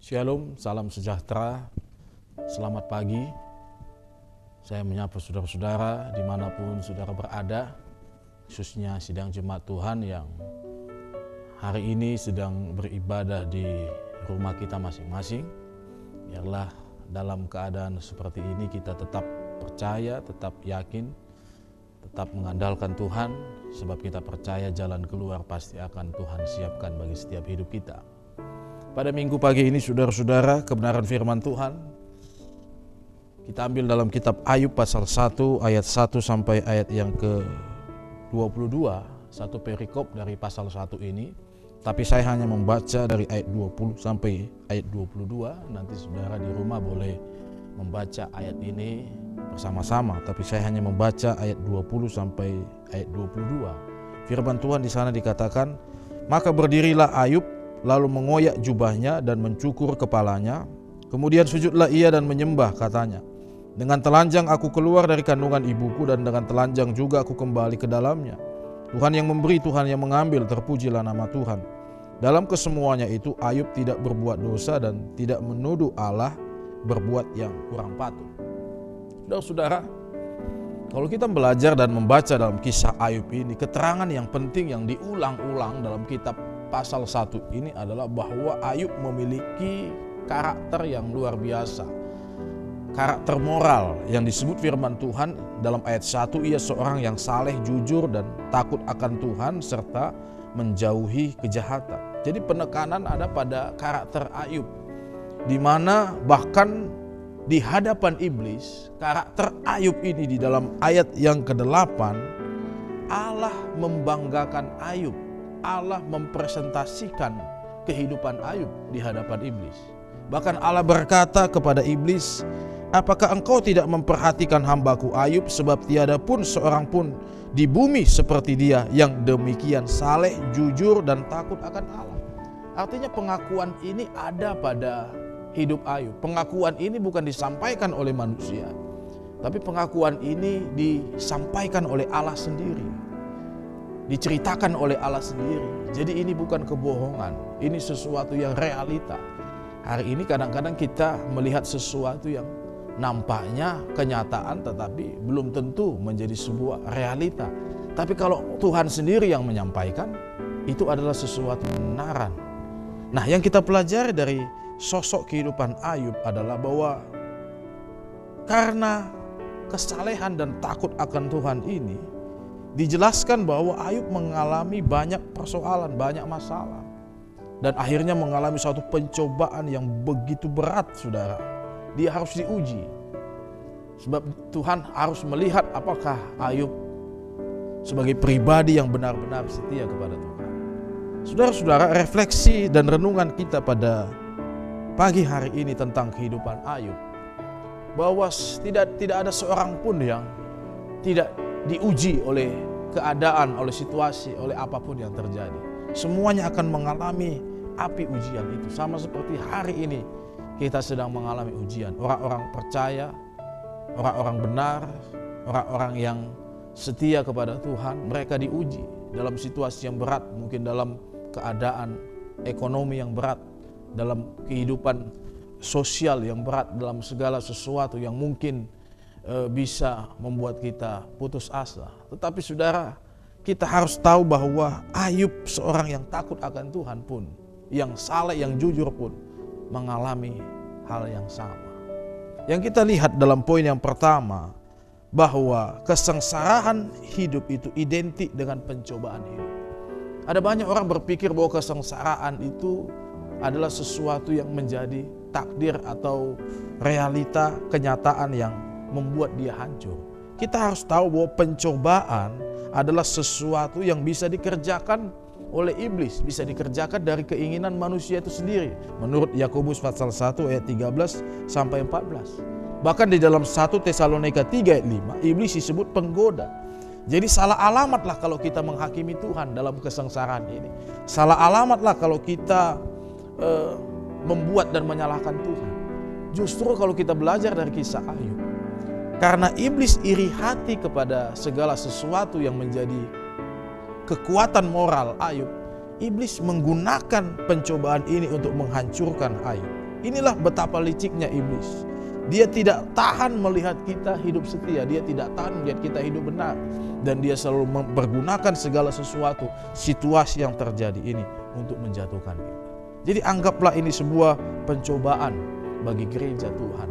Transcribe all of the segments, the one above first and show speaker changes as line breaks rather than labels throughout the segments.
Shalom, salam sejahtera, selamat pagi. Saya menyapa saudara-saudara dimanapun saudara berada, khususnya sidang jemaat Tuhan yang hari ini sedang beribadah di rumah kita masing-masing. Biarlah dalam keadaan seperti ini kita tetap percaya, tetap yakin, tetap mengandalkan Tuhan, sebab kita percaya jalan keluar pasti akan Tuhan siapkan bagi setiap hidup kita. Pada minggu pagi ini saudara-saudara, kebenaran firman Tuhan kita ambil dalam kitab Ayub pasal 1 ayat 1 sampai ayat yang ke-22, satu perikop dari pasal 1 ini. Tapi saya hanya membaca dari ayat 20 sampai ayat 22. Nanti saudara di rumah boleh membaca ayat ini bersama-sama, tapi saya hanya membaca ayat 20 sampai ayat 22. Firman Tuhan di sana dikatakan, "Maka berdirilah Ayub, lalu mengoyak jubahnya dan mencukur kepalanya. Kemudian sujudlah ia dan menyembah, katanya, dengan telanjang aku keluar dari kandungan ibuku dan dengan telanjang juga aku kembali ke dalamnya. Tuhan yang memberi, Tuhan yang mengambil, terpujilah nama Tuhan. Dalam kesemuanya itu Ayub tidak berbuat dosa dan tidak menuduh Allah berbuat yang kurang patut." Saudara-saudara, kalau kita belajar dan membaca dalam kisah Ayub ini, keterangan yang penting yang diulang-ulang dalam kitab pasal 1 ini adalah bahwa Ayub memiliki karakter yang luar biasa. Karakter moral yang disebut firman Tuhan dalam ayat 1, ia seorang yang saleh, jujur dan takut akan Tuhan serta menjauhi kejahatan. Jadi penekanan ada pada karakter Ayub, di mana bahkan di hadapan iblis, karakter Ayub ini di dalam ayat yang ke-8, Allah membanggakan Ayub. Allah mempresentasikan kehidupan Ayub di hadapan iblis. Bahkan Allah berkata kepada iblis, "Apakah engkau tidak memperhatikan hambaku Ayub, sebab tiada pun seorang pun di bumi seperti dia yang demikian saleh, jujur dan takut akan Allah." Artinya pengakuan ini ada pada hidup Ayub. Pengakuan ini bukan disampaikan oleh manusia, tapi pengakuan ini disampaikan oleh Allah sendiri, diceritakan oleh Allah sendiri. Jadi ini bukan kebohongan, ini sesuatu yang realita. Hari ini kadang-kadang kita melihat sesuatu yang nampaknya kenyataan tetapi belum tentu menjadi sebuah realita. Tapi kalau Tuhan sendiri yang menyampaikan, itu adalah sesuatu kebenaran. Nah, yang kita pelajari dari sosok kehidupan Ayub adalah bahwa karena kesalehan dan takut akan Tuhan ini, dijelaskan bahwa Ayub mengalami banyak persoalan, banyak masalah. Dan akhirnya mengalami suatu pencobaan yang begitu berat, saudara. Dia harus diuji. Sebab Tuhan harus melihat apakah Ayub sebagai pribadi yang benar-benar setia kepada Tuhan. Saudara-saudara, refleksi dan renungan kita pada pagi hari ini tentang kehidupan Ayub, bahwa tidak ada seorang pun yang tidak diuji oleh keadaan, oleh situasi, oleh apapun yang terjadi. Semuanya akan mengalami api ujian itu. Sama seperti hari ini kita sedang mengalami ujian. Orang-orang percaya, orang-orang benar, orang-orang yang setia kepada Tuhan, mereka diuji dalam situasi yang berat, mungkin dalam keadaan ekonomi yang berat, dalam kehidupan sosial yang berat, dalam segala sesuatu yang mungkin bisa membuat kita putus asa. Tetapi saudara, kita harus tahu bahwa Ayub, seorang yang takut akan Tuhan pun, yang saleh, yang jujur pun, mengalami hal yang sama. Yang kita lihat dalam poin yang pertama, bahwa kesengsaraan hidup itu identik dengan pencobaan hidup. Ada banyak orang berpikir bahwa kesengsaraan itu adalah sesuatu yang menjadi takdir atau realita kenyataan yang membuat dia hancur. Kita harus tahu bahwa pencobaan adalah sesuatu yang bisa dikerjakan oleh iblis, bisa dikerjakan dari keinginan manusia itu sendiri. Menurut Yakobus pasal 1 ayat 13 sampai 14. Bahkan di dalam 1 Tesalonika 3 ayat 5, iblis disebut penggoda. Jadi salah alamatlah kalau kita menghakimi Tuhan dalam kesengsaraan ini. Salah alamatlah kalau kita membuat dan menyalahkan Tuhan. Justru kalau kita belajar dari kisah Ayub, karena iblis iri hati kepada segala sesuatu yang menjadi kekuatan moral Ayub, iblis menggunakan pencobaan ini untuk menghancurkan Ayub. Inilah betapa liciknya iblis. Dia tidak tahan melihat kita hidup setia, dia tidak tahan melihat kita hidup benar. Dan dia selalu mempergunakan segala sesuatu, situasi yang terjadi ini untuk menjatuhkan kita. Jadi anggaplah ini sebuah pencobaan bagi gereja Tuhan,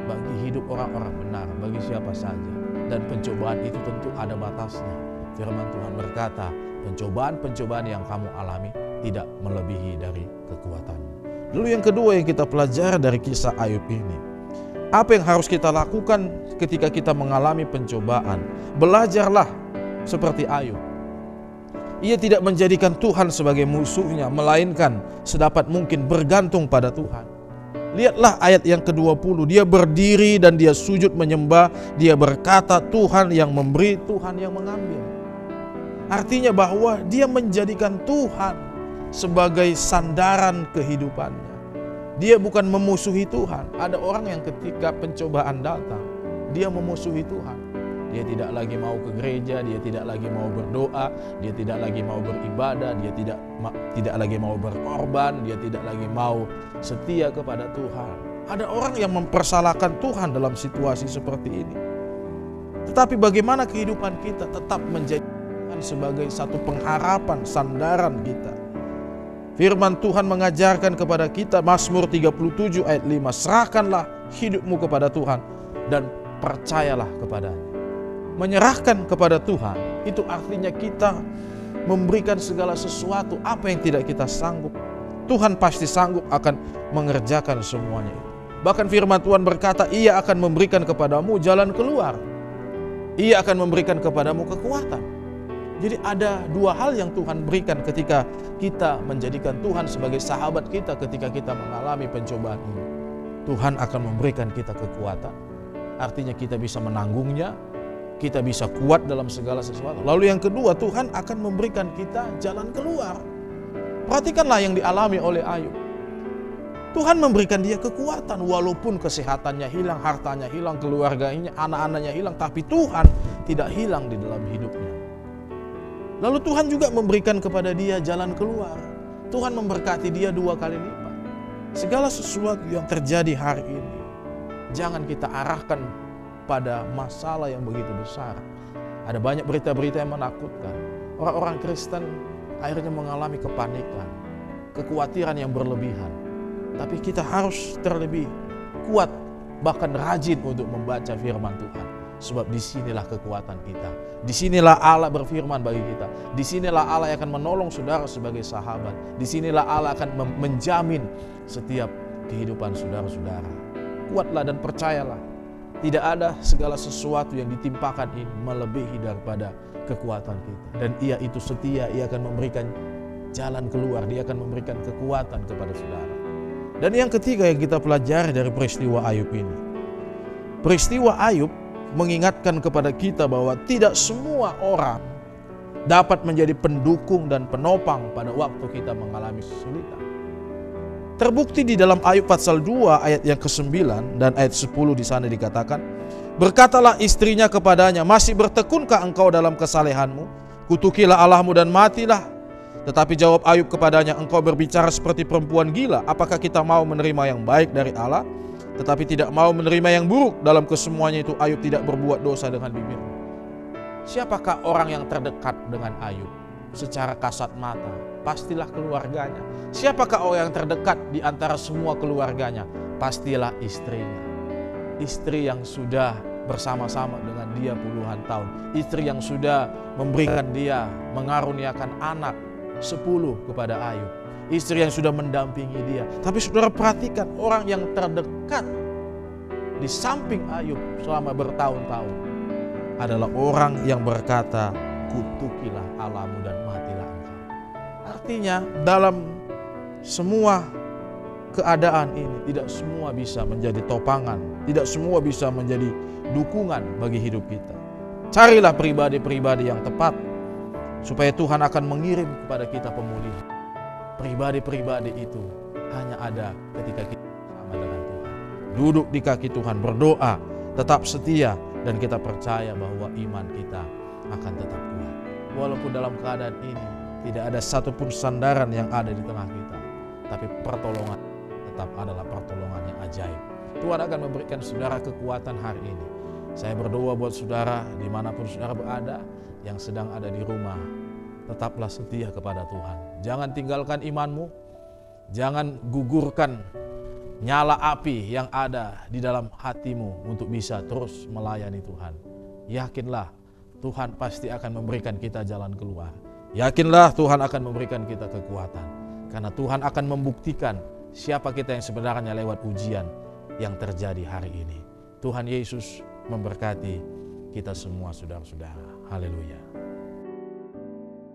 bagi hidup orang-orang benar, bagi siapa saja. Dan pencobaan itu tentu ada batasnya. Firman Tuhan berkata, pencobaan-pencobaan yang kamu alami tidak melebihi dari kekuatanmu. Lalu yang kedua yang kita pelajari dari kisah Ayub ini, apa yang harus kita lakukan ketika kita mengalami pencobaan? Belajarlah seperti Ayub. Ia tidak menjadikan Tuhan sebagai musuhnya, melainkan sedapat mungkin bergantung pada Tuhan. Lihatlah ayat yang ke-20, dia berdiri dan dia sujud menyembah, dia berkata Tuhan yang memberi, Tuhan yang mengambil. Artinya bahwa dia menjadikan Tuhan sebagai sandaran kehidupannya. Dia bukan memusuhi Tuhan. Ada orang yang ketika pencobaan datang, dia memusuhi Tuhan. Dia tidak lagi mau ke gereja, dia tidak lagi mau berdoa, dia tidak lagi mau beribadah, dia tidak lagi mau berkorban, dia tidak lagi mau setia kepada Tuhan. Ada orang yang mempersalahkan Tuhan dalam situasi seperti ini. Tetapi bagaimana kehidupan kita tetap menjadi Tuhan sebagai satu pengharapan, sandaran kita. Firman Tuhan mengajarkan kepada kita, Mazmur 37 ayat 5, serahkanlah hidupmu kepada Tuhan dan percayalah kepadanya. Menyerahkan kepada Tuhan itu artinya kita memberikan segala sesuatu apa yang tidak kita sanggup. Tuhan pasti sanggup akan mengerjakan semuanya itu. Bahkan firman Tuhan berkata, Ia akan memberikan kepadamu jalan keluar. Ia akan memberikan kepadamu kekuatan. Jadi ada dua hal yang Tuhan berikan ketika kita menjadikan Tuhan sebagai sahabat kita ketika kita mengalami pencobaan ini. Tuhan akan memberikan kita kekuatan. Artinya kita bisa menanggungnya, kita bisa kuat dalam segala sesuatu. Lalu yang kedua, Tuhan akan memberikan kita jalan keluar. Perhatikanlah yang dialami oleh Ayub. Tuhan memberikan dia kekuatan walaupun kesehatannya hilang, hartanya hilang, keluarganya, anak-anaknya hilang. Tapi Tuhan tidak hilang di dalam hidupnya. Lalu Tuhan juga memberikan kepada dia jalan keluar. Tuhan memberkati dia 2 kali lipat. Segala sesuatu yang terjadi hari ini, jangan kita arahkan pada masalah yang begitu besar. Ada banyak berita-berita yang menakutkan. Orang-orang Kristen akhirnya mengalami kepanikan, kekhawatiran yang berlebihan. Tapi kita harus terlebih kuat, bahkan rajin untuk membaca firman Tuhan. Sebab disinilah kekuatan kita. Disinilah Allah berfirman bagi kita. Disinilah Allah yang akan menolong saudara sebagai sahabat. Disinilah Allah akan menjamin setiap kehidupan saudara-saudara. Kuatlah dan percayalah. Tidak ada segala sesuatu yang ditimpakan ini melebihi daripada kekuatan kita. Dan Ia itu setia, Ia akan memberikan jalan keluar. Dia akan memberikan kekuatan kepada saudara. Dan yang ketiga yang kita pelajari dari peristiwa Ayub ini. Peristiwa Ayub mengingatkan kepada kita bahwa tidak semua orang dapat menjadi pendukung dan penopang pada waktu kita mengalami kesulitan. Terbukti di dalam Ayub pasal 2 ayat yang ke-9 dan ayat 10 di sana dikatakan, berkatalah istrinya kepadanya, masih bertekunkah engkau dalam kesalehanmu? Kutukilah Allahmu dan matilah. Tetapi jawab Ayub kepadanya, engkau berbicara seperti perempuan gila. Apakah kita mau menerima yang baik dari Allah, tetapi tidak mau menerima yang buruk? Dalam kesemuanya itu Ayub tidak berbuat dosa dengan bibirnya. Siapakah orang yang terdekat dengan Ayub? Secara kasat mata, pastilah keluarganya. Siapakah orang yang terdekat di antara semua keluarganya? Pastilah istrinya. Istri yang sudah bersama-sama dengan dia puluhan tahun. Istri yang sudah memberikan dia, mengaruniakan anak 10 kepada Ayub. Istri yang sudah mendampingi dia. Tapi saudara perhatikan, orang yang terdekat di samping Ayub selama bertahun-tahun adalah orang yang berkata, kutukilah Allahmu dan matilah engkau. Artinya dalam semua keadaan ini tidak semua bisa menjadi topangan, tidak semua bisa menjadi dukungan bagi hidup kita. Carilah pribadi-pribadi yang tepat supaya Tuhan akan mengirim kepada kita pemulihan. Pribadi-pribadi itu hanya ada ketika kita bersama dengan Tuhan. Duduk di kaki Tuhan, berdoa, tetap setia, dan kita percaya bahwa iman kita akan tetap kuat. Walaupun dalam keadaan ini tidak ada satupun sandaran yang ada di tengah kita, tapi pertolongan tetap adalah pertolongan yang ajaib. Tuhan akan memberikan saudara kekuatan hari ini. Saya berdoa buat saudara dimanapun saudara berada, yang sedang ada di rumah, tetaplah setia kepada Tuhan. Jangan tinggalkan imanmu, jangan gugurkan nyala api yang ada di dalam hatimu untuk bisa terus melayani Tuhan. Yakinlah Tuhan pasti akan memberikan kita jalan keluar. Yakinlah Tuhan akan memberikan kita kekuatan. Karena Tuhan akan membuktikan siapa kita yang sebenarnya lewat ujian yang terjadi hari ini. Tuhan Yesus memberkati kita semua saudara-saudara. Haleluya.